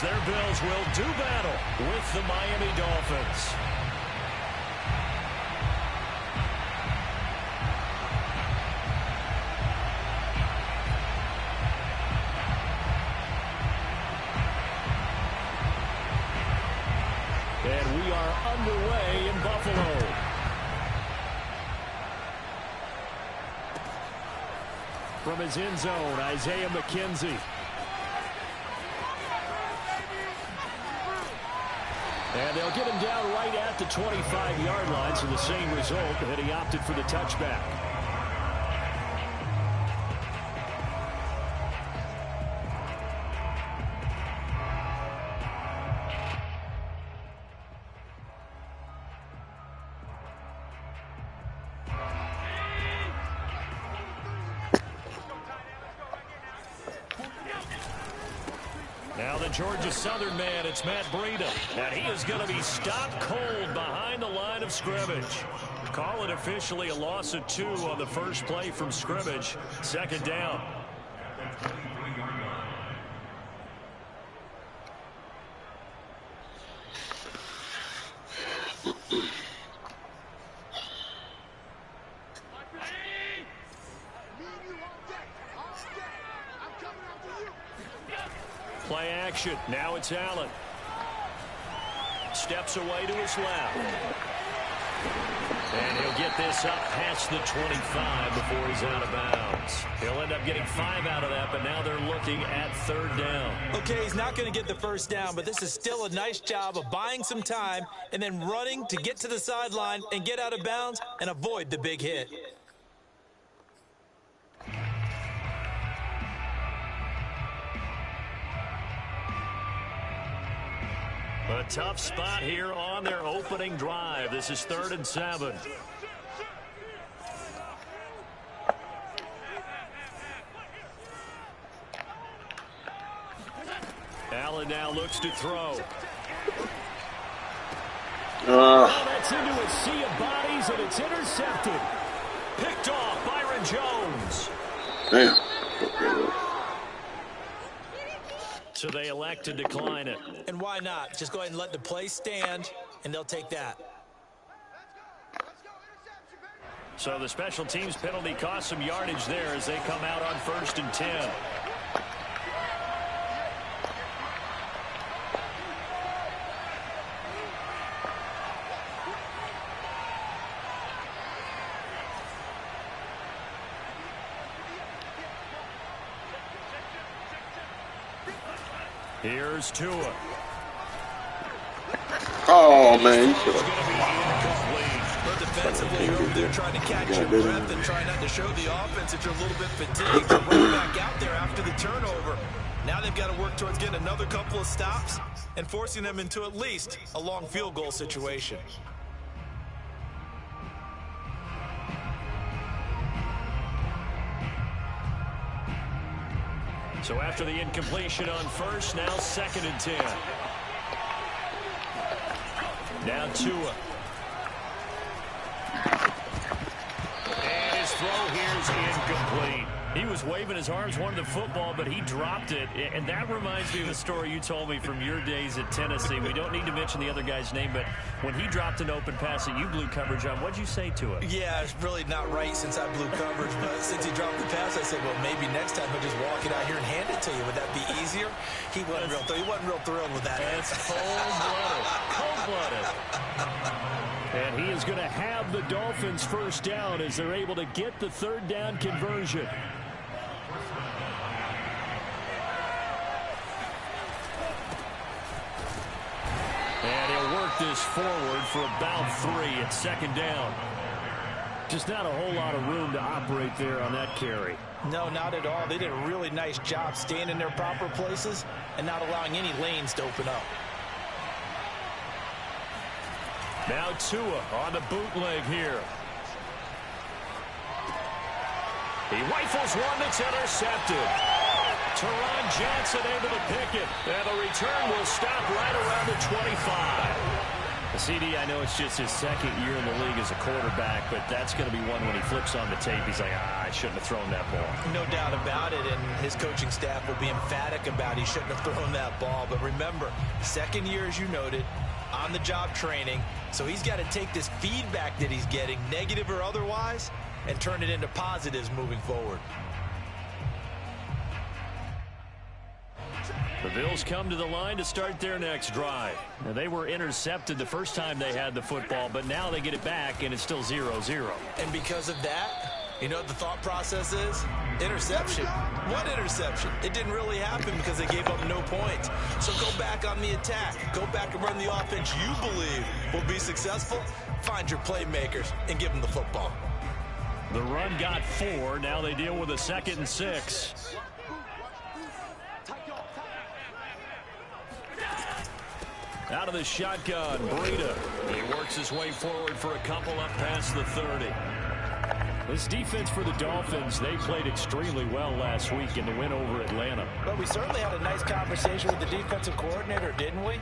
as their Bills will do battle with the Miami Dolphins. And we are underway in Buffalo. From his end zone, Isaiah McKenzie. And they'll get him down right at the 25-yard line, so the same result, and he opted for the touchback. Now the Georgia Southern man, it's Matt Breida, and he is going to be stopped cold behind the line of scrimmage. Call it officially a loss of 2 on the first play from scrimmage. Second down. Play action. Now it's Allen. Steps away to his left. And he'll get this up past the 25 before he's out of bounds. He'll end up getting 5 out of that, but now they're looking at third down. Okay, he's not going to get the first down, but this is still a nice job of buying some time and then running to get to the sideline and get out of bounds and avoid the big hit. A tough spot here on their opening drive. This is 3rd and 7. Allen now looks to throw. That's into a sea of bodies, and it's intercepted. Picked off Byron Jones. Damn. So they elect to decline it. And why not? Just go ahead and let the play stand, and they'll take that. So the special teams penalty cost some yardage there as they come out on 1st and 10. Here's Tua. Oh, man. You should But defensively, you're over there trying to catch your breath and try not to show the offense that you're a little bit fatigued. So run back out there after the turnover. Now they've got to work towards getting another couple of stops and forcing them into at least a long field goal situation. So after the incompletion on 1st, now 2nd and 10. Now Tua. And his throw here is incomplete. He was waving his arms, wanted the football, but he dropped it. And that reminds me of a story you told me from your days at Tennessee. We don't need to mention the other guy's name, but when he dropped an open pass that you blew coverage on, what'd you say to him? Yeah, it's really not right since I blew coverage, but since he dropped the pass, I said, well, maybe next time he'll just walk it out here and hand it to you. Would that be easier? He wasn't real thrilled with that. That's cold-blooded. Cold-blooded. And he is going to have the Dolphins first down as they're able to get the 3rd down conversion. And he'll work this forward for about 3 at 2nd down. Just not a whole lot of room to operate there on that carry. No, not at all. They did a really nice job staying in their proper places and not allowing any lanes to open up. Now Tua on the bootleg here. He rifles one that's intercepted. Teron Johnson able to pick it. And the return will stop right around the 25. CD, I know it's just his second year in the league as a quarterback, but that's going to be one when he flips on the tape. He's like, I shouldn't have thrown that ball. No doubt about it, and his coaching staff will be emphatic about he shouldn't have thrown that ball. But remember, second year, as you noted, on-the-job training, so he's got to take this feedback that he's getting, negative or otherwise, and turn it into positives moving forward. The Bills come to the line to start their next drive. Now, they were intercepted the first time they had the football, but now they get it back, and it's still 0-0. And because of that, you know what the thought process is? Interception. What interception? It didn't really happen because they gave up no points. So go back on the attack. Go back and run the offense you believe will be successful. Find your playmakers and give them the football. The run got 4. Now they deal with a 2nd and 6. Out of the shotgun, Breida. He works his way forward for a couple up past the 30. This defense for the Dolphins, they played extremely well last week in the win over Atlanta. But we certainly had a nice conversation with the defensive coordinator, didn't we?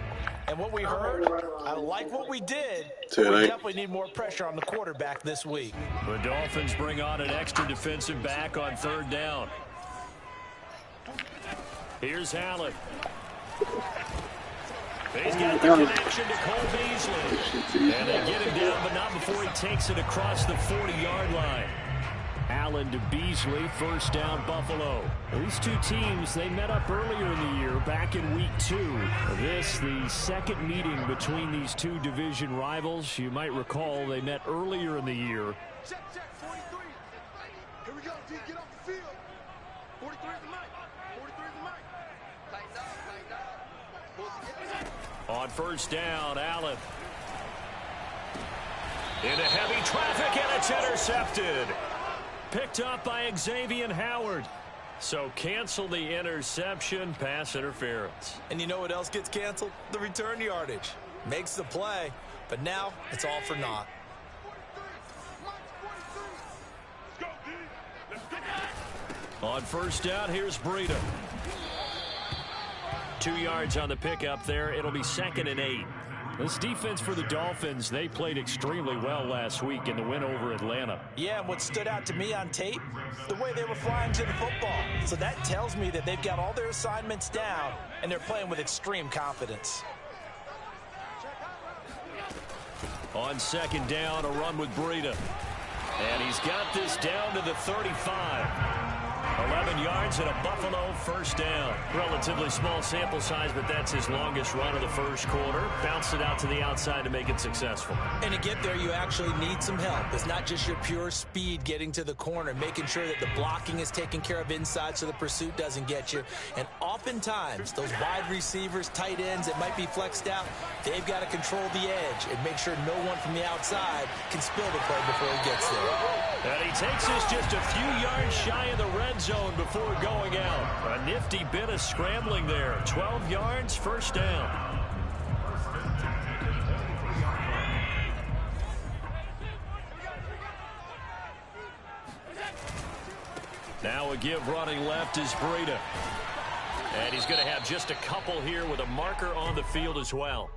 And what we heard, I like what we did. We definitely need more pressure on the quarterback this week. The Dolphins bring on an extra defensive back on 3rd down. Here's Allen. He's got the connection to Cole Beasley. And they get him down, but not before he takes it across the 40-yard line. Allen to Beasley, 1st down, Buffalo. These two teams, they met up earlier in the year, back in week 2. This, the second meeting between these two division rivals. You might recall they met earlier in the year. Check, 43. Here we go, D, get off the field. 43 is the mic. 43 is the mic. Tighten up. On 1st down, Allen. Into heavy traffic, and it's intercepted. Picked up by Xavier Howard. So cancel the interception, pass interference. And you know what else gets canceled? The return yardage. Makes the play, but now it's all for naught. On 1st down, here's Breida. 2 yards on the pickup there. It'll be 2nd and 8. This defense for the Dolphins, they played extremely well last week in the win over Atlanta. Yeah, and what stood out to me on tape, the way they were flying to the football. So that tells me that they've got all their assignments down, and they're playing with extreme confidence. On 2nd down, a run with Breida. And he's got this down to the 35. 11 yards and a Buffalo 1st down. Relatively small sample size, but that's his longest run of the 1st quarter. Bounced it out to the outside to make it successful. And to get there, you actually need some help. It's not just your pure speed getting to the corner, making sure that the blocking is taken care of inside so the pursuit doesn't get you. And oftentimes, those wide receivers, tight ends that might be flexed out, they've got to control the edge and make sure no one from the outside can spill the play before he gets there. And he takes us just a few yards shy of the red zone before going out. A nifty bit of scrambling there. 12 yards, 1st down. Now a give running left is Breida. And he's going to have just a couple here with a marker on the field as well.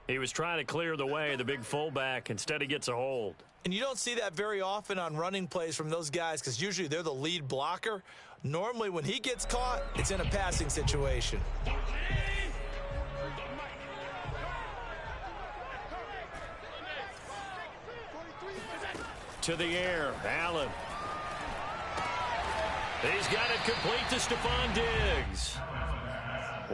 He was trying to clear the way, the big fullback. Instead, he gets a hold. And you don't see that very often on running plays from those guys because usually they're the lead blocker. Normally, when he gets caught, it's in a passing situation. To the air, Allen. He's got it complete to Stephon Diggs.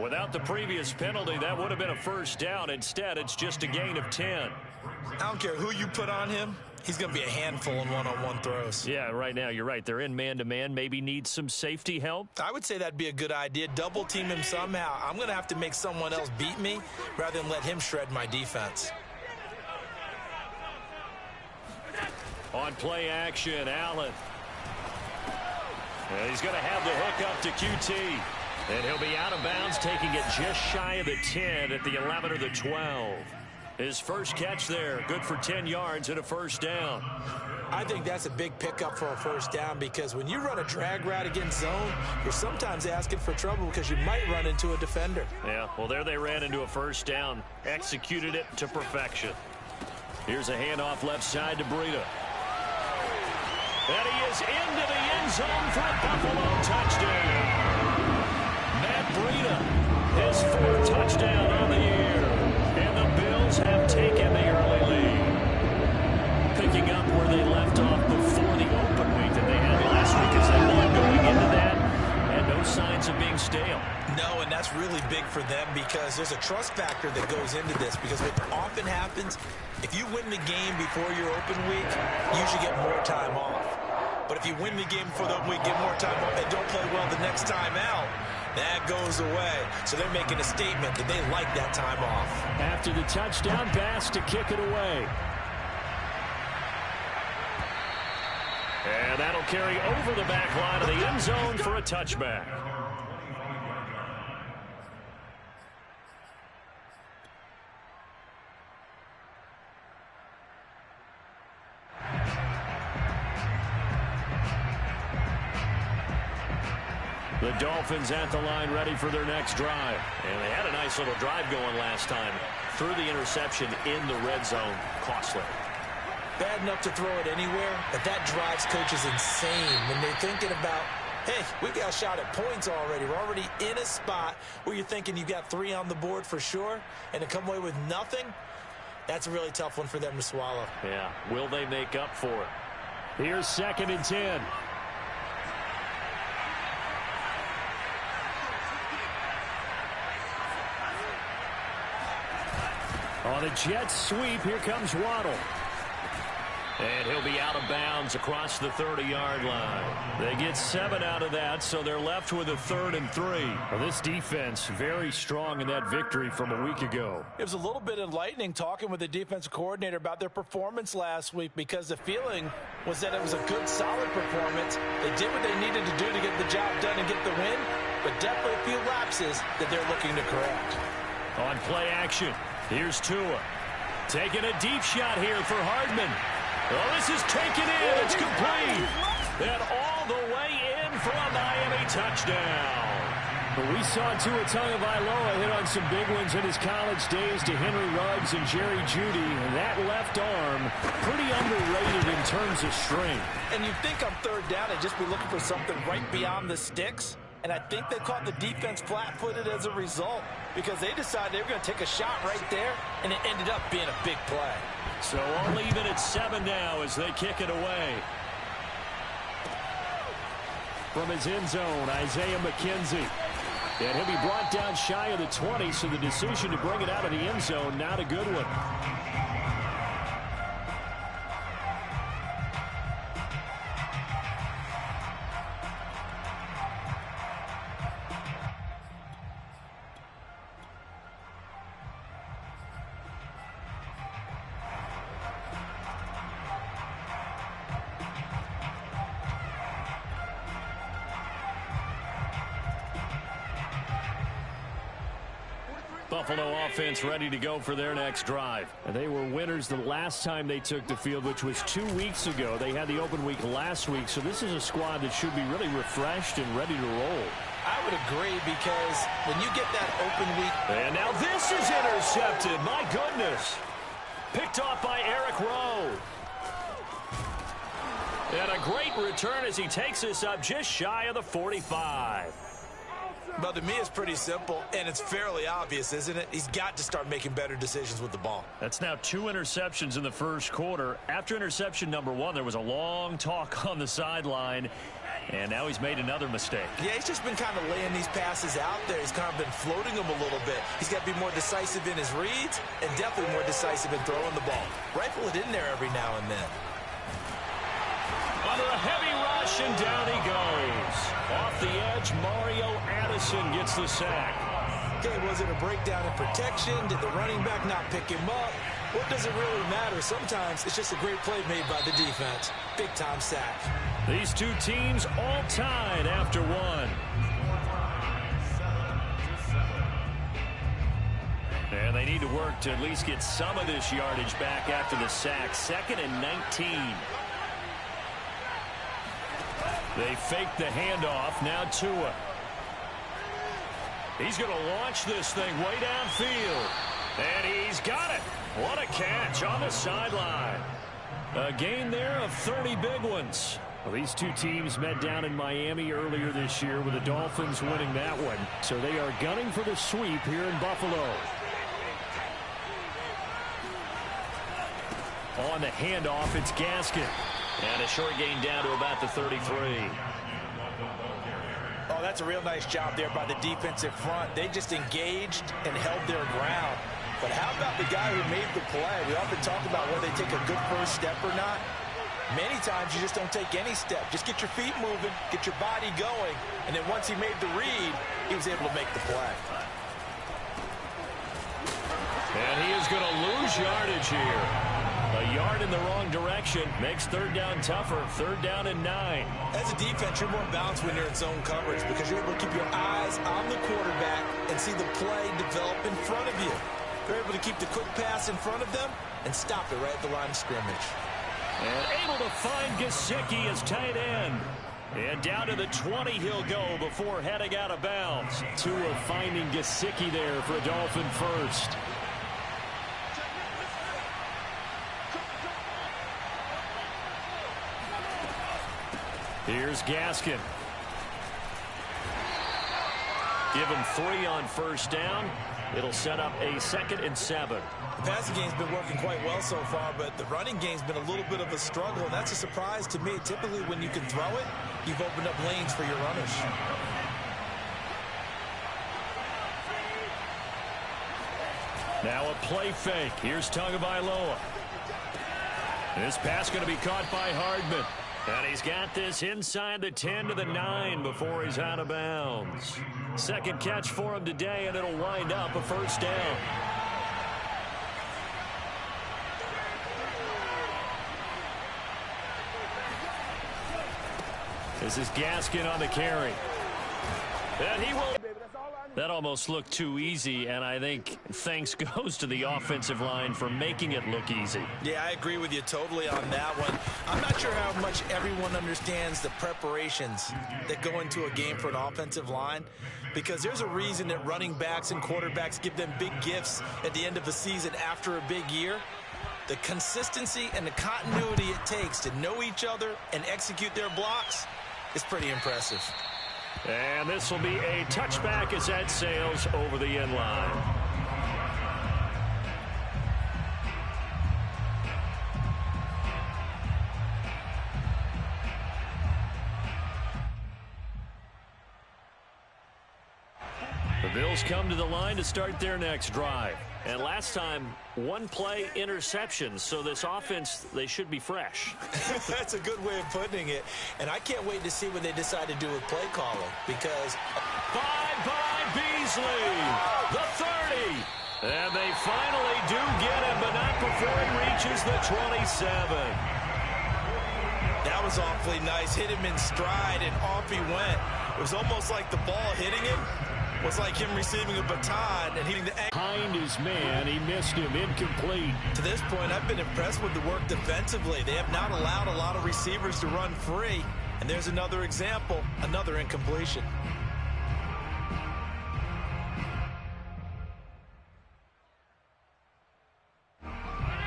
Without the previous penalty, that would have been a 1st down. Instead, it's just a gain of 10. I don't care who you put on him. He's going to be a handful in one-on-one throws. Yeah, right now, you're right. They're in man-to-man. Maybe need some safety help. I would say that'd be a good idea. Double team him somehow. I'm going to have to make someone else beat me rather than let him shred my defense. On play action, Allen. And he's going to have the hook up to QT. And he'll be out of bounds, taking it just shy of the 10 at the 11 or the 12. His first catch there, good for 10 yards and a first down. I think that's a big pickup for a first down because when you run a drag route against zone, you're sometimes asking for trouble because you might run into a defender. Yeah, well, there they ran into a first down. Executed it to perfection. Here's a handoff left side to Breida. And he is into the end zone for a Buffalo touchdown. Matt Breida, his fourth touchdown on the year. And the Bills have taken the early lead. Picking up where they left off before the open week that they had last week as they won going into that. And no signs of being stale. No, and that's really big for them because there's a trust factor that goes into this because what often happens, if you win the game before your open week, you should get more time off. But if you win the game before the open week, get more time off, and don't play well the next time out, that goes away. So they're making a statement that they like that time off. After the touchdown pass to kick it away. And that'll carry over the back line of the end zone for a touchback. The Dolphins at the line ready for their next drive. And they had a nice little drive going last time. Threw the interception in the red zone. Costly. Bad enough to throw it anywhere, but that drives coaches insane when they're thinking about, hey, we got a shot at points already. We're already in a spot where you're thinking you've got 3 on the board for sure, and to come away with nothing, that's a really tough one for them to swallow. Yeah, will they make up for it? Here's 2nd and 10. On a jet sweep, here comes Waddle. And he'll be out of bounds across the 30-yard line. They get 7 out of that, so they're left with a 3rd and 3. Well, this defense very strong in that victory from a week ago. It was a little bit enlightening talking with the defensive coordinator about their performance last week because the feeling was that it was a good, solid performance. They did what they needed to do to get the job done and get the win, but definitely a few lapses that they're looking to correct. On play action, here's Tua. Taking a deep shot here for Hardman. Well, this is taken in. It's complete. And all the way in for a Miami touchdown. Well, we saw Tua Tagovailoa hit on some big ones in his college days to Henry Ruggs and Jerry Jeudy. And that left arm, pretty underrated in terms of strength. And you'd think on 3rd down, they'd just be looking for something right beyond the sticks. And I think they caught the defense flat-footed as a result because they decided they were going to take a shot right there, and it ended up being a big play. So only even at 7 now as they kick it away. From his end zone, Isaiah McKenzie. And he'll be brought down shy of the 20, so the decision to bring it out of the end zone, not a good one. Buffalo offense ready to go for their next drive. And they were winners the last time they took the field, which was 2 weeks ago. They had the open week last week, so this is a squad that should be really refreshed and ready to roll. I would agree because when you get that open week. And now this is intercepted. My goodness. Picked off by Eric Rowe. And a great return as he takes us up just shy of the 45. But to me, it's pretty simple, and it's fairly obvious, isn't it? He's got to start making better decisions with the ball. That's now 2 interceptions in the first quarter. After interception number 1, there was a long talk on the sideline, and now he's made another mistake. Yeah, he's just been kind of laying these passes out there. He's kind of been floating them a little bit. He's got to be more decisive in his reads and definitely more decisive in throwing the ball. Rifle it in there every now and then. Under a heavy rush, and down he goes. Off the edge, Mario Addison gets the sack. Okay, was it a breakdown in protection? Did the running back not pick him up? What does it really matter? Sometimes it's just a great play made by the defense. Big-time sack. These two teams all tied after 1. And they need to work to at least get some of this yardage back after the sack. 2nd and 19. They fake the handoff. Now Tua. He's going to launch this thing way downfield. And he's got it. What a catch on the sideline. A gain there of 30 big ones. Well, these two teams met down in Miami earlier this year with the Dolphins winning that one. So they are gunning for the sweep here in Buffalo. On the handoff, it's Gaskin. And a short gain down to about the 33. Oh, that's a real nice job there by the defensive front. They just engaged and held their ground. But how about the guy who made the play? We often talk about whether they take a good first step or not. Many times you just don't take any step. Just get your feet moving, get your body going, and then once he made the read, he was able to make the play. And he is going to lose yardage here. A yard in the wrong direction makes 3rd down tougher. 3rd down and 9. As a defense, you're more balanced when you're in zone coverage because you're able to keep your eyes on the quarterback and see the play develop in front of you. They're able to keep the quick pass in front of them and stop it right at the line of scrimmage. And able to find Gesicki as tight end. And down to the 20 he'll go before heading out of bounds. Tua finding Gesicki there for a Dolphin first. Here's Gaskin. Give him 3 on first down. It'll set up a 2nd and 7. The passing game's been working quite well so far, but the running game's been a little bit of a struggle, and that's a surprise to me. Typically, when you can throw it, you've opened up lanes for your runners. Now a play fake. Here's Tagovailoa. This pass going to be caught by Hardman. And he's got this inside the 10 to the 9 before he's out of bounds. 2nd catch for him today, and it'll wind up a first down. This is Gaskin on the carry. And he will. That almost looked too easy, and I think thanks goes to the offensive line for making it look easy. Yeah, I agree with you totally on that one. I'm not sure how much everyone understands the preparations that go into a game for an offensive line, because there's a reason that running backs and quarterbacks give them big gifts at the end of a season after a big year. The consistency and the continuity it takes to know each other and execute their blocks is pretty impressive. And this will be a touchback as that sails over the end line. The Bills come to the line to start their next drive. And last time, 1-play interception. So this offense, they should be fresh. That's a good way of putting it. And I can't wait to see what they decide to do with play calling. Because by Beasley, the 30. And they finally do get him, but not before he reaches the 27. That was awfully nice. Hit him in stride, and off he went. It was almost like the ball hitting him was like him receiving a baton and hitting the behind his man. He missed him, incomplete. To this point, I've been impressed with the work defensively. They have not allowed a lot of receivers to run free. And there's another example, another incompletion.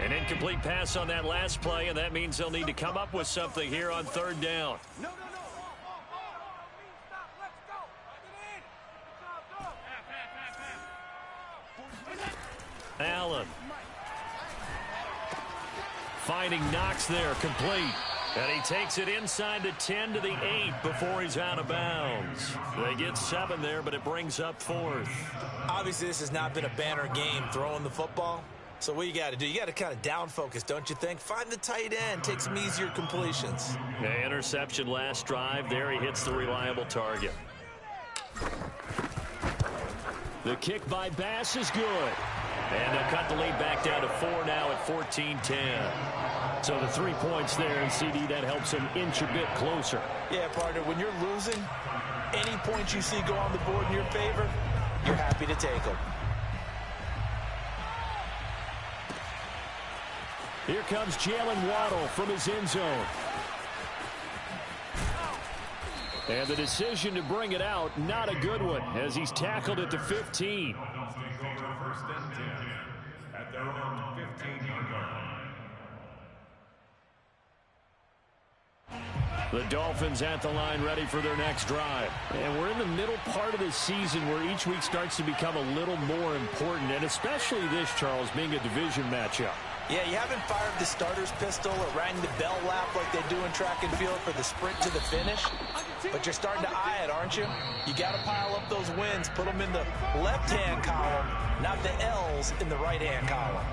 An incomplete pass on that last play, and that means they'll need to come up with something here on 3rd down. Allen. Finding Knox there, complete. And he takes it inside the 10 to the 8 before he's out of bounds. They get 7 there, but it brings up 4th. Obviously, this has not been a banner game throwing the football. So what you got to do, you got to kind of down focus, don't you think? Find the tight end, take some easier completions. Yeah, interception last drive. There he hits the reliable target. The kick by Bass is good. And they'll cut the lead back down to 4 now at 14-10. So the 3 points there, and CD, that helps them inch a bit closer. Yeah, partner, when you're losing, any points you see go on the board in your favor, you're happy to take them. Here comes Jalen Waddle from his end zone. And the decision to bring it out, not a good one, as he's tackled at the 15. First and 10 at their own 15-yard line. The Dolphins at the line ready for their next drive. And we're in the middle part of the season where each week starts to become a little more important, and especially this, Charles, being a division matchup. Yeah, you haven't fired the starter's pistol or rang the bell lap like they do in track and field for the sprint to the finish, but you're starting to eye it, aren't you? You got to pile up those wins, put them in the left-hand column, not the L's in the right-hand column.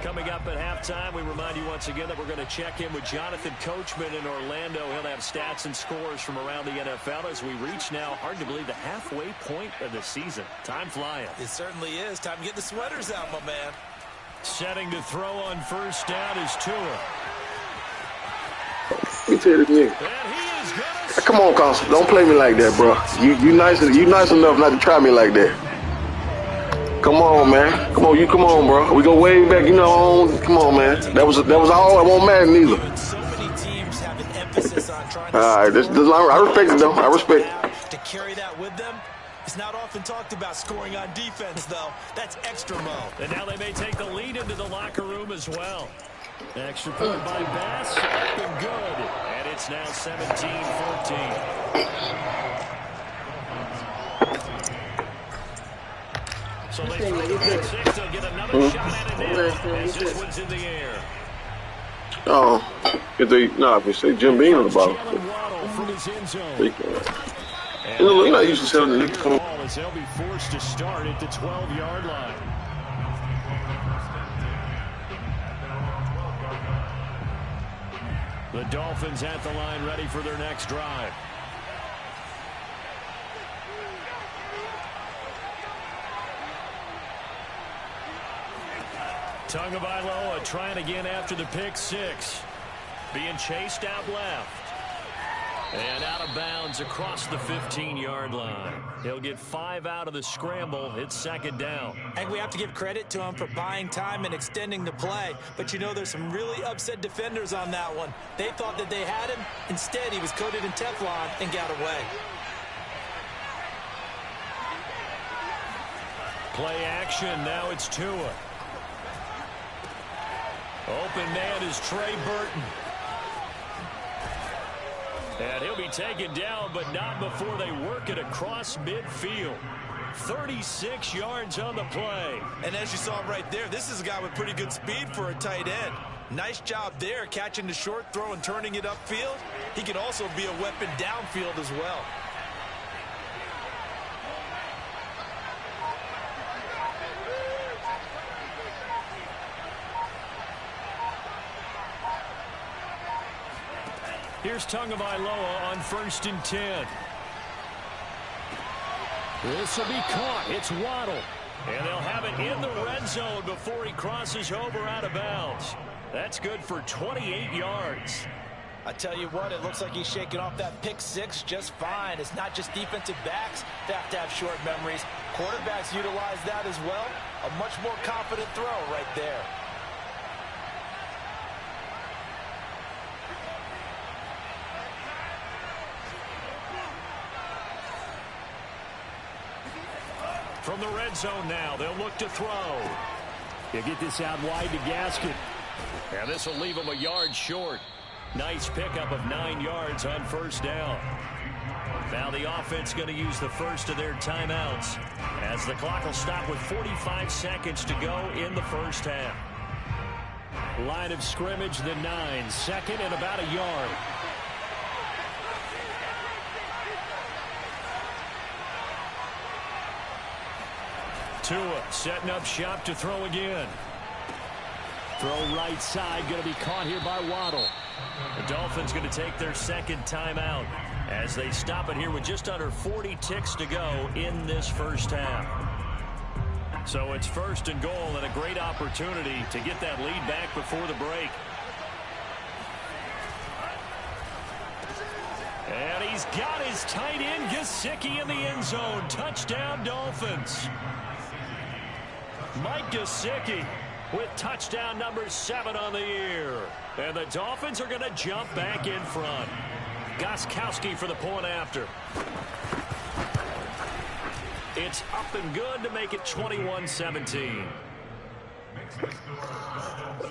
Coming up at halftime, we remind you once again that we're going to check in with Jonathan Coachman in Orlando. He'll have stats and scores from around the NFL as we reach now, hard to believe, the halfway point of the season. Time flying. It certainly is. Time to get the sweaters out, my man. Setting to throw on first down is Tua. Let me tell you this nigga. And he is going to... Come on, Consul. Don't play me like that, bro. You nice enough not to try me like that. Come on, man. Come on, bro. We go way back, Come on, man. That was all. I won't matter neither. So many teams have an emphasis on trying to I respect it, though. I respect it. To carry that with them. It's not often talked about scoring on defense, though. That's extra mode. And now they may take the lead into the locker room as well. Extra point by Bass. Up and good. And it's now 17-14. So they throw the 6. They'll get another shot at it now. As this one's in the air. Oh, if we say Jim Beam on the bottom. Jalen Waddle from his end zone. You're not used to selling the niggas coming. As they'll be forced to start at the 12-yard line. The Dolphins at the line ready for their next drive. Tagovailoa trying again after the pick 6. Being chased out left. And out of bounds across the 15-yard line. He'll get 5 out of the scramble. It's second down. And we have to give credit to him for buying time and extending the play. But there's some really upset defenders on that one. They thought that they had him. Instead, he was coated in Teflon and got away. Play action. Now it's Tua. Open man is Trey Burton. And he'll be taken down, but not before they work it across midfield. 36 yards on the play. And as you saw right there, this is a guy with pretty good speed for a tight end. Nice job there, catching the short throw and turning it upfield. He can also be a weapon downfield as well. Here's Tagovailoa on 1st and 10. This will be caught. It's Waddle. And they'll have it in the red zone before he crosses over out of bounds. That's good for 28 yards. I tell you what, it looks like he's shaking off that pick 6 just fine. It's not just defensive backs that have to have short memories. Quarterbacks utilize that as well. A much more confident throw right there. From the red zone now, they'll look to throw. He'll get this out wide to Gaskin. And this will leave him a yard short. Nice pickup of 9 yards on first down. Now the offense going to use the first of their timeouts as the clock will stop with 45 seconds to go in the first half. Line of scrimmage, the 9. Second and about a yard. Tua setting up shop to throw again. Throw right side, going to be caught here by Waddle. The Dolphins going to take their second timeout as they stop it here with just under 40 ticks to go in this first half. So it's 1st and goal and a great opportunity to get that lead back before the break. And he's got his tight end, Gesicki, in the end zone. Touchdown, Dolphins. Mike Gesicki with touchdown number 7 on the year. And the Dolphins are going to jump back in front. Gostkowski for the point after. It's up and good to make it 21-17.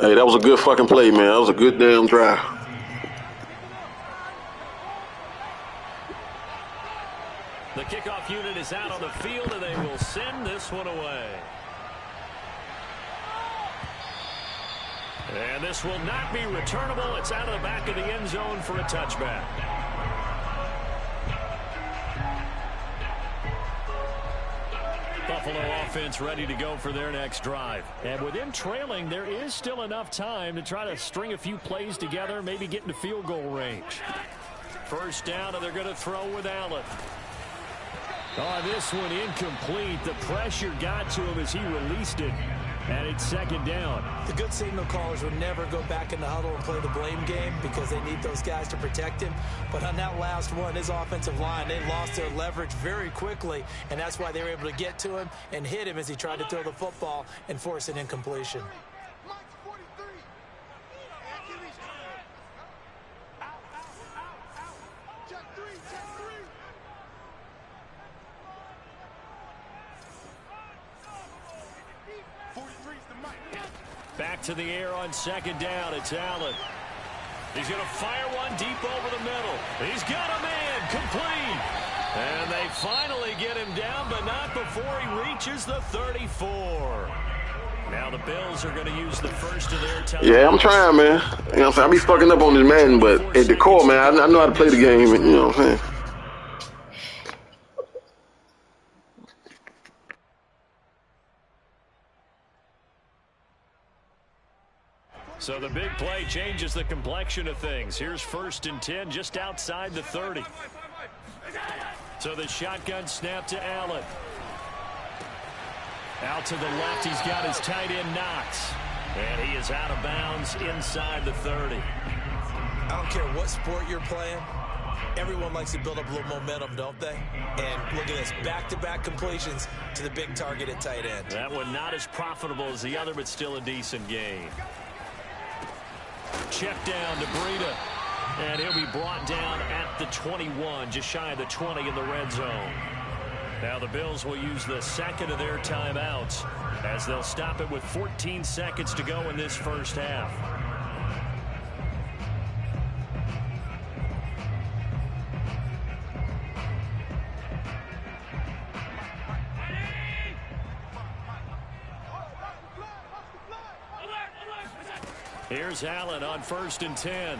Hey, that was a good fucking play, man. That was a good damn drive. The kickoff unit is out on the field, and they will send this one away. And this will not be returnable. It's out of the back of the end zone for a touchback. Buffalo offense ready to go for their next drive. And with them trailing, there is still enough time to try to string a few plays together, maybe get into field goal range. First down, and they're going to throw with Allen. Oh, this one incomplete. The pressure got to him as he released it. And it's second down. The good signal callers would never go back in the huddle and play the blame game because they need those guys to protect him. But on that last one, his offensive line, they lost their leverage very quickly, and that's why they were able to get to him and hit him as he tried to throw the football and force an incompletion. Mike's 43. Achilles curl. Out. Check 3. 43's the Mike. Back to the air on second down. It's Allen. He's going to fire one deep over the middle. He's got a man complete. And they finally get him down, but not before he reaches the 34. Now the Bills are going to use the first of their time. Yeah, I'm trying, man. You know what I'm saying? I be fucking up on this Madden, but at the core, man, I know how to play the game. You know what I'm saying? So the big play changes the complexion of things. Here's 1st and 10 just outside the 30. So the shotgun snap to Allen. Out to the left, he's got his tight end Knox. And he is out of bounds inside the 30. I don't care what sport you're playing. Everyone likes to build up a little momentum, don't they? And look at this, back-to-back completions to the big target at tight end. That one not as profitable as the other, but still a decent gain. Check down to Breida. And he'll be brought down at the 21, just shy of the 20 in the red zone. Now the Bills will use the second of their timeouts as they'll stop it with 14 seconds to go in this first half. Here's Allen on 1st and 10.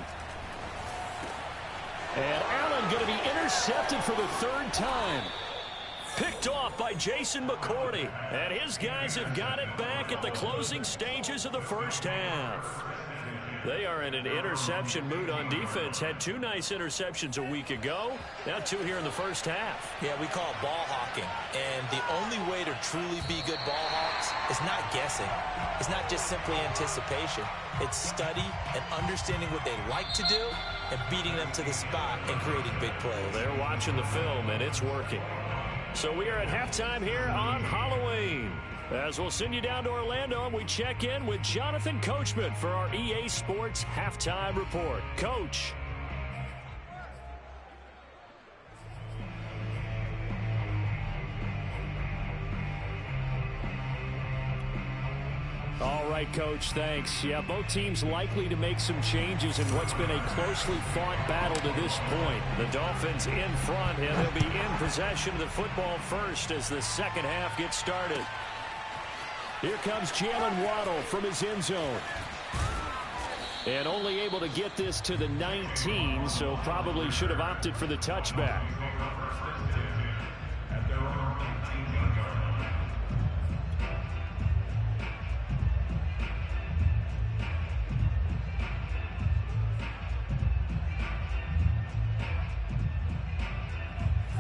And Allen going to be intercepted for the 3rd time. Picked off by Jason McCourty. And his guys have got it back at the closing stages of the first half. They are in an interception mood on defense. Had 2 nice interceptions a week ago. Now 2 here in the first half. Yeah, we call it ball hawking. And the only way to truly be good ball hawks is not guessing. It's not just simply anticipation. It's study and understanding what they like to do and beating them to the spot and creating big plays. Well, they're watching the film, and it's working. So we are at halftime here on Halloween. As we'll send you down to Orlando, and we check in with Jonathan Coachman for our EA Sports Halftime Report. Coach. All right, Coach, thanks. Yeah, both teams likely to make some changes in what's been a closely fought battle to this point. The Dolphins in front, and they'll be in possession of the football first as the second half gets started. Here comes Jalen Waddle from his end zone. And only able to get this to the 19, so probably should have opted for the touchback.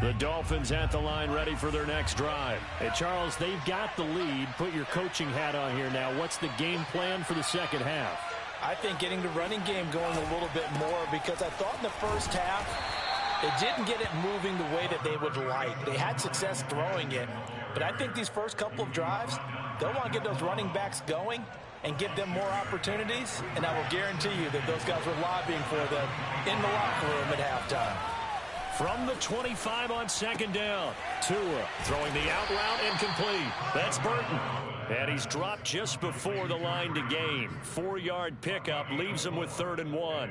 The Dolphins at the line ready for their next drive. Hey, Charles, they've got the lead. Put your coaching hat on here now. What's the game plan for the second half? I think getting the running game going a little bit more because I thought in the first half They didn't get it moving the way that they would like. They had success throwing it, but I think these first couple of drives, they'll want to get those running backs going and give them more opportunities, and I will guarantee you that those guys were lobbying for them in the locker room at halftime. From the 25 on second down, Tua throwing the out route incomplete. That's Burton. And he's dropped just before the line to gain. 4-yard pickup leaves him with 3rd and 1.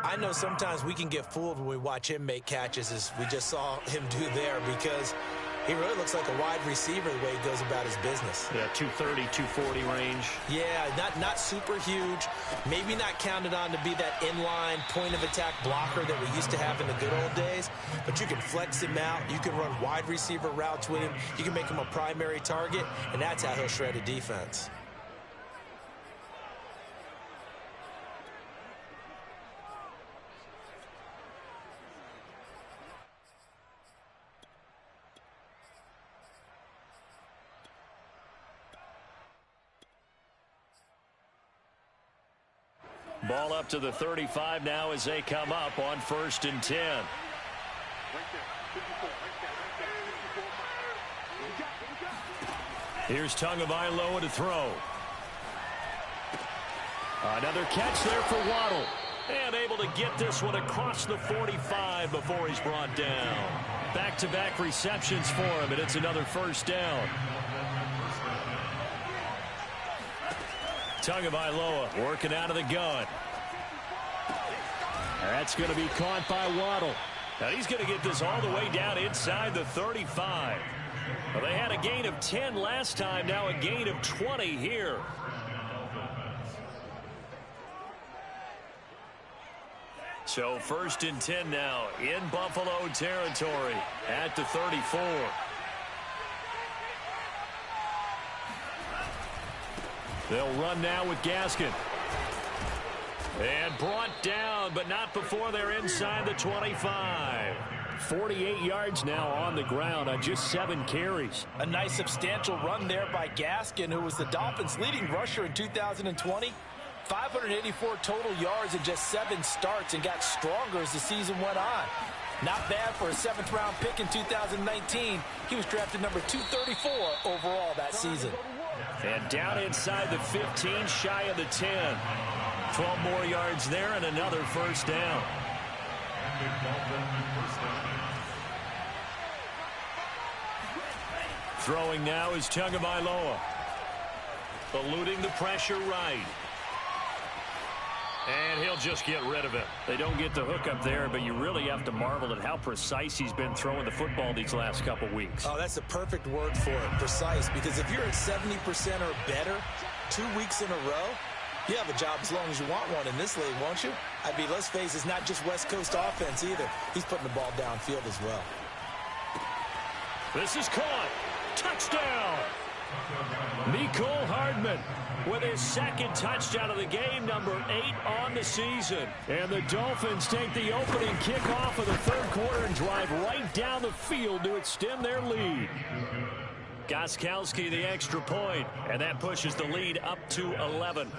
I know sometimes we can get fooled when we watch him make catches, as we just saw him do there, because he really looks like a wide receiver the way he goes about his business. Yeah, 230, 240 range. Yeah, not super huge. Maybe not counted on to be that inline point-of-attack blocker that we used to have in the good old days. But you can flex him out. You can run wide receiver routes with him. You can make him a primary target, and that's how he'll shred a defense. Ball up to the 35 now as they come up on 1st and 10. Here's Tagovailoa to throw. Another catch there for Waddle. And able to get this one across the 45 before he's brought down. Back-to-back receptions for him, and it's another 1st down. Tagovailoa working out of the gun. That's going to be caught by Waddle. Now he's going to get this all the way down inside the 35. Well, they had a gain of 10 last time, now a gain of 20 here. So 1st and 10 now in Buffalo territory at the 34. They'll run now with Gaskin. And brought down, but not before they're inside the 25. 48 yards now on the ground on just 7 carries. A nice substantial run there by Gaskin, who was the Dolphins' leading rusher in 2020. 584 total yards in just 7 starts, and got stronger as the season went on. Not bad for a 7th-round pick in 2019. He was drafted number 234 overall that season. And down inside the 15, shy of the 10. 12 more yards there and another 1st down. Throwing now is Tagovailoa. Eluding the pressure right. And he'll just get rid of it. They don't get the hook up there, but you really have to marvel at how precise he's been throwing the football these last couple weeks. Oh, that's the perfect word for it, precise, because if you're at 70% or better 2 weeks in a row, you have a job as long as you want one in this league, won't you? I mean, let's face it, it's not just West Coast offense either. He's putting the ball downfield as well. This is caught. Touchdown! Mecole Hardman with his 2nd touchdown of the game, number 8 on the season. And the Dolphins take the opening kickoff of the 3rd quarter and drive right down the field to extend their lead. Gostkowski the extra point, and that pushes the lead up to 11.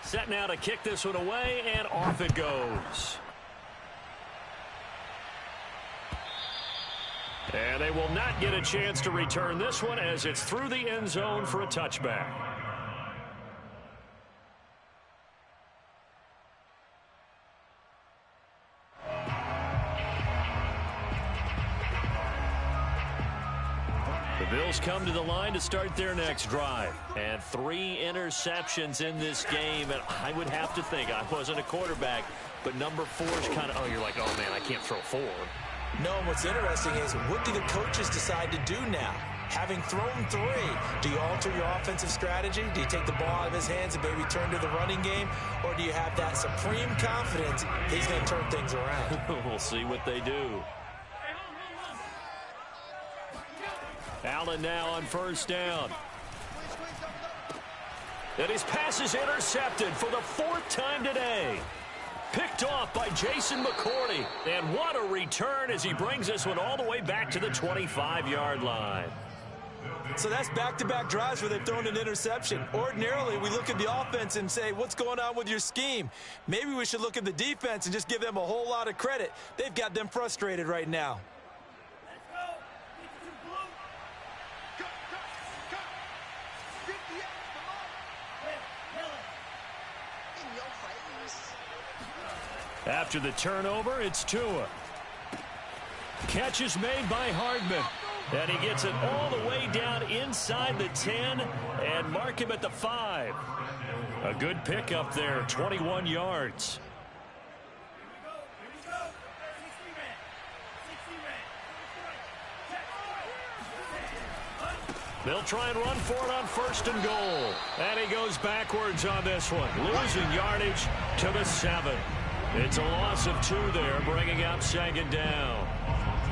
Set now to kick this one away, and off it goes. And they will not get a chance to return this one as it's through the end zone for a touchback. The Bills come to the line to start their next drive. And 3 interceptions in this game. And I would have to think, I wasn't a quarterback, but number 4 is kind of, oh, you're like, oh, man, I can't throw 4. No, and what's interesting is, what do the coaches decide to do now? Having thrown 3, do you alter your offensive strategy? Do you take the ball out of his hands and maybe turn to the running game? Or do you have that supreme confidence he's going to turn things around? We'll see what they do. Allen now on 1st down. And his pass is intercepted for the 4th time today. Picked off by Jason McCourty. And what a return as he brings this one all the way back to the 25-yard line. So that's back-to-back drives where they've thrown an interception. Ordinarily, we look at the offense and say, what's going on with your scheme? Maybe we should look at the defense and just give them a whole lot of credit. They've got them frustrated right now. After the turnover, it's Tua. Catch is made by Hardman. And he gets it all the way down inside the 10 and mark him at the 5. A good pickup there, 21 yards. They'll try and run for it on 1st and goal. And he goes backwards on this one, losing yardage to the 7. It's a loss of 2 there, bringing up 2nd down.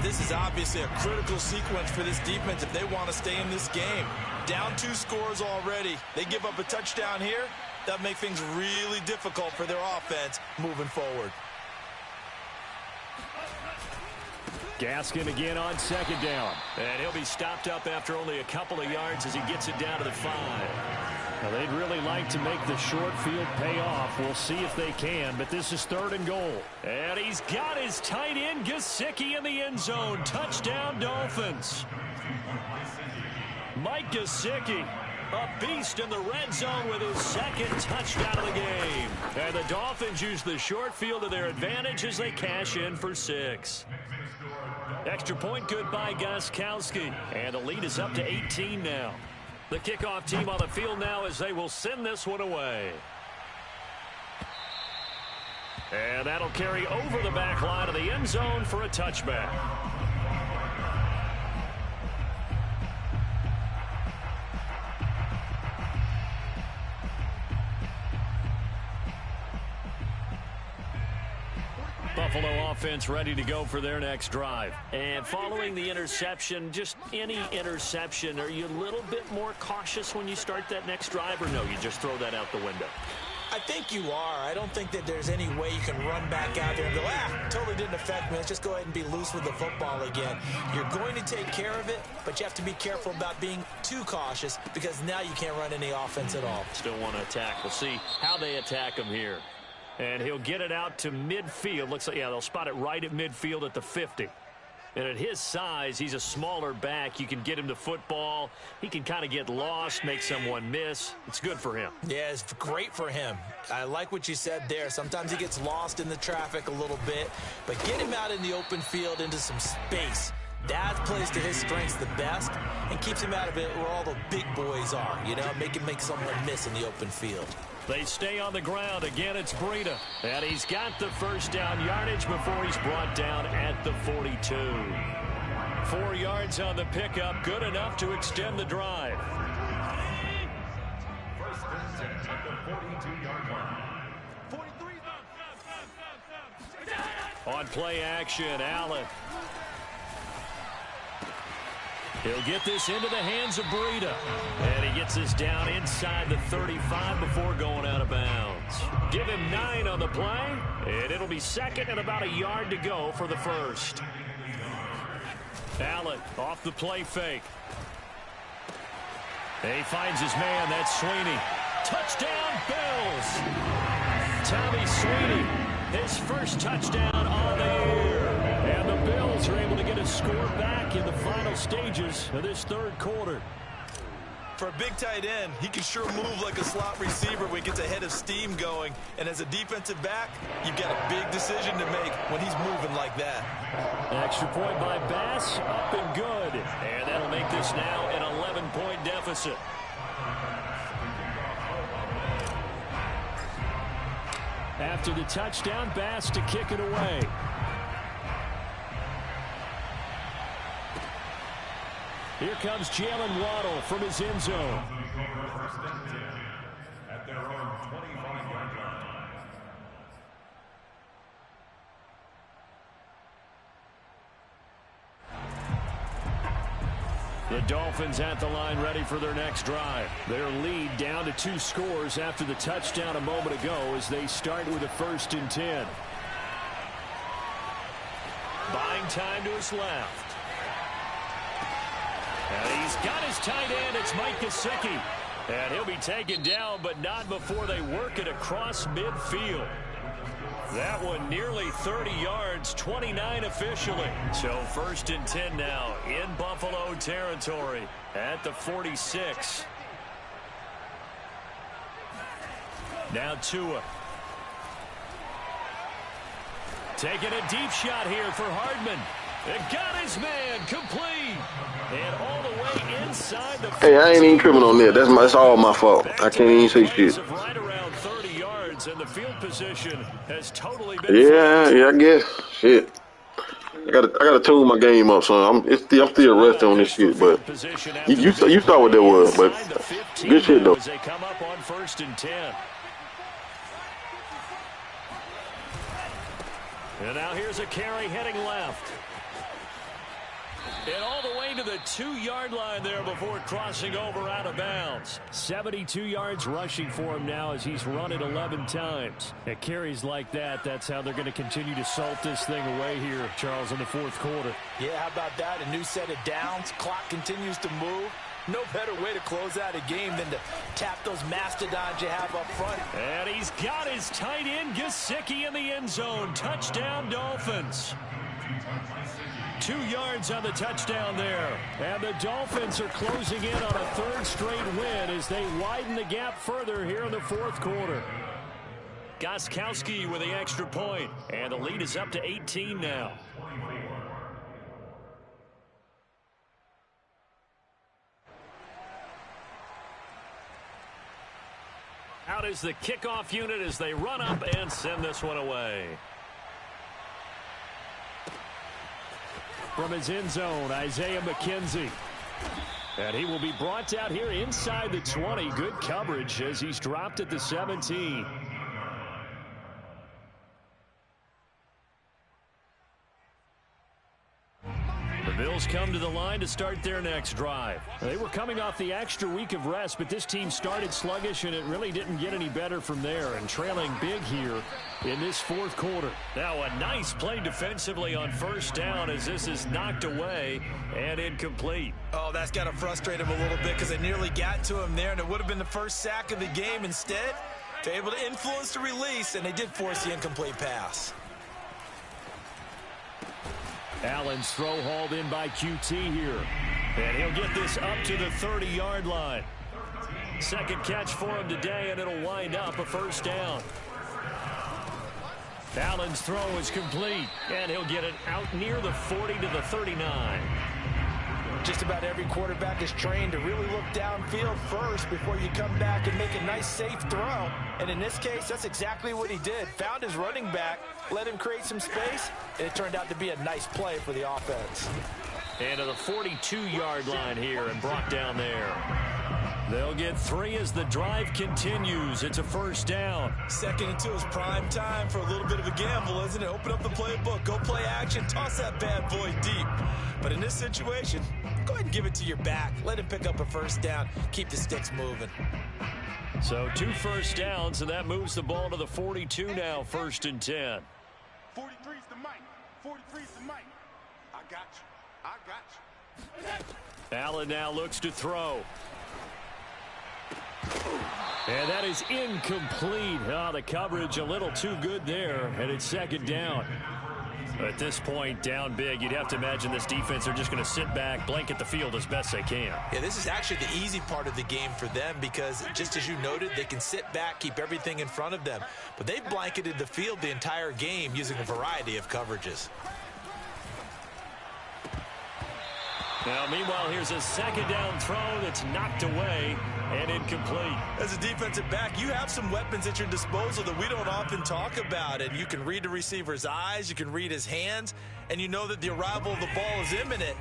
This is obviously a critical sequence for this defense if they want to stay in this game. Down 2 scores already. They give up a touchdown here. That'll make things really difficult for their offense moving forward. Gaskin again on 2nd down. And he'll be stopped up after only a couple of yards as he gets it down to the 5. Now, they'd really like to make the short field pay off. We'll see if they can, but this is 3rd and goal. And he's got his tight end, Gesicki, in the end zone. Touchdown, Dolphins. Mike Gesicki, a beast in the red zone with his 2nd touchdown of the game. And the Dolphins use the short field to their advantage as they cash in for 6. Extra point good by Gostkowski. And the lead is up to 18 now. The kickoff team on the field now as they will send this one away. And that'll carry over the back line of the end zone for a touchback. Buffalo offense ready to go for their next drive. And following the interception, just any interception, are you a little bit more cautious when you start that next drive, or no, you just throw that out the window? I think you are. I don't think that there's any way you can run back out there and go, totally didn't affect me. Let's just go ahead and be loose with the football again. You're going to take care of it, but you have to be careful about being too cautious because now you can't run any offense at all. Still want to attack. We'll see how they attack him here. And he'll get it out to midfield. Looks like, yeah, they'll spot it right at midfield at the 50. And at his size, he's a smaller back. You can get him the football. He can kind of get lost, make someone miss. It's good for him. Yeah, it's great for him. I like what you said there. Sometimes he gets lost in the traffic a little bit. But get him out in the open field into some space. That plays to his strengths the best and keeps him out of it where all the big boys are. You know, make someone miss in the open field. They stay on the ground. Again, it's Breida. And he's got the 1st down yardage before he's brought down at the 42. 4 yards on the pickup. Good enough to extend the drive. 1st and 10 at the 42-yard line. 43. On play action, Allen. He'll get this into the hands of Breida. And he gets this down inside the 35 before going out of bounds. Give him 9 on the play, and it'll be 2nd and about a yard to go for the 1st. Allen off the play fake. And he finds his man. That's Sweeney. Touchdown, Bills. Tommy Sweeney, his 1st touchdown on the year. And the Bills are able to get a score back in the final stages of this 3rd quarter. For a big tight end, he can sure move like a slot receiver when he gets a head of steam going. And as a defensive back, you've got a big decision to make when he's moving like that. Extra point by Bass, up and good. And that'll make this now an 11-point deficit. After the touchdown, Bass to kick it away. Here comes Jalen Waddle from his end zone. 1st and 10 at their own 25-yard line. The Dolphins at the line ready for their next drive. Their lead down to 2 scores after the touchdown a moment ago as they start with a 1st and 10. Buying time to his left. And he's got his tight end. It's Mike Gesicki. And he'll be taken down, but not before they work it across midfield. That one nearly 30 yards, 29 officially. So 1st and 10 now in Buffalo territory at the 46. Now Tua. Taking a deep shot here for Hardman. It got his man complete. And all the way inside the... Hey, I ain't even tripping on that. That's all my fault. I can't even say shit. Right around 30 yards, and the field position has totally been... Yeah, I guess. Shit. I gotta tune my game up, son. I'm still resting on this shit, but you saw what that was, but good shit though. They come up on 1st and 10. And now here's a carry heading left. And all the way to the 2-yard line there before crossing over out of bounds. 72 yards rushing for him now as he's run it 11 times. At carries like that, that's how they're going to continue to salt this thing away here, Charles, in the 4th quarter. Yeah, how about that? A new set of downs. Clock continues to move. No better way to close out a game than to tap those mastodons you have up front. And he's got his tight end, Gesicki, in the end zone. Touchdown, Dolphins. 2 yards on the touchdown there. And the Dolphins are closing in on a 3rd straight win as they widen the gap further here in the 4th quarter. Gostkowski with the extra point. And the lead is up to 18 now. Out is the kickoff unit as they run up and send this one away. From his end zone, Isaiah McKenzie. And he will be brought down here inside the 20. Good coverage as he's dropped at the 17. The Bills come to the line to start their next drive. They were coming off the extra week of rest, but this team started sluggish, and it really didn't get any better from there, and trailing big here in this 4th quarter. Now a nice play defensively on 1st down as this is knocked away and incomplete. Oh, that's got to frustrate him a little bit because they nearly got to him there, and it would have been the first sack of the game. Instead, they're able to influence the release, and they did force the incomplete pass. Allen's throw hauled in by QT here. And he'll get this up to the 30-yard line. 2nd catch for him today, and it'll wind up a 1st down. Allen's throw is complete, and he'll get it out near the 40 to the 39. Just about every quarterback is trained to really look downfield first before you come back and make a nice, safe throw. And in this case, that's exactly what he did. Found his running back, let him create some space, and it turned out to be a nice play for the offense. And to the 42-yard line here and brought down there. They'll get 3 as the drive continues. It's a 1st down. 2nd and 2 is prime time for a little bit of a gamble, isn't it? Open up the playbook, go play action, toss that bad boy deep. But in this situation, go ahead and give it to your back. Let him pick up a 1st down. Keep the sticks moving. So 2 1st downs, and that moves the ball to the 42 now, 1st and 10. 43's the mic. 43's the mic. I got you. Allen now looks to throw. And that is incomplete. Oh, the coverage a little too good there, and it's 2nd down. At this point, down big, you'd have to imagine this defense are just going to sit back, blanket the field as best they can. Yeah, this is actually the easy part of the game for them because, just as you noted, they can sit back, keep everything in front of them. But they've blanketed the field the entire game using a variety of coverages. Now, meanwhile, here's a 2nd down throw that's knocked away and incomplete. As a defensive back, you have some weapons at your disposal that we don't often talk about. And you can read the receiver's eyes, you can read his hands, and you know that the arrival of the ball is imminent.